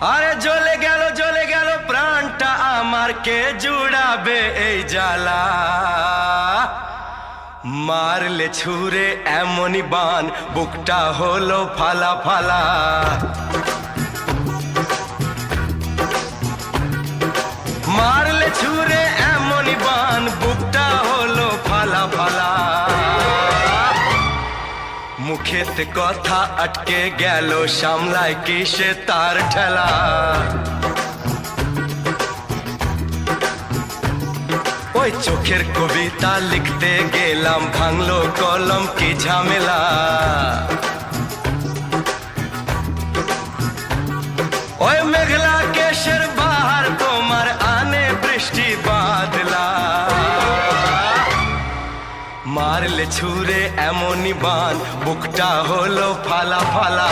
আরে জ্বলে গেল প্রাণটা আমার, কে জুড়াবে এই জ্বালা? মারলে ছুরে এমনই বান, বুকটা হলো ফালা ফালা। মারলে ছুরে এমনই বান, বুকটা হলো ফালা ফালা। মুখেতে কথা আটকে গেল, সামলায় কিসে তার ঠেলা? ওই চোখের কবিতা লিখতে গেলাম, ভাঙলো কলম, কি ঝামেলা। ওই মেঘলা কেশের বাহার তোমার আনে বৃষ্টি বাদলা। মারলে ছুরে এমনই বান, বুকটা হলো ফালা ফালা।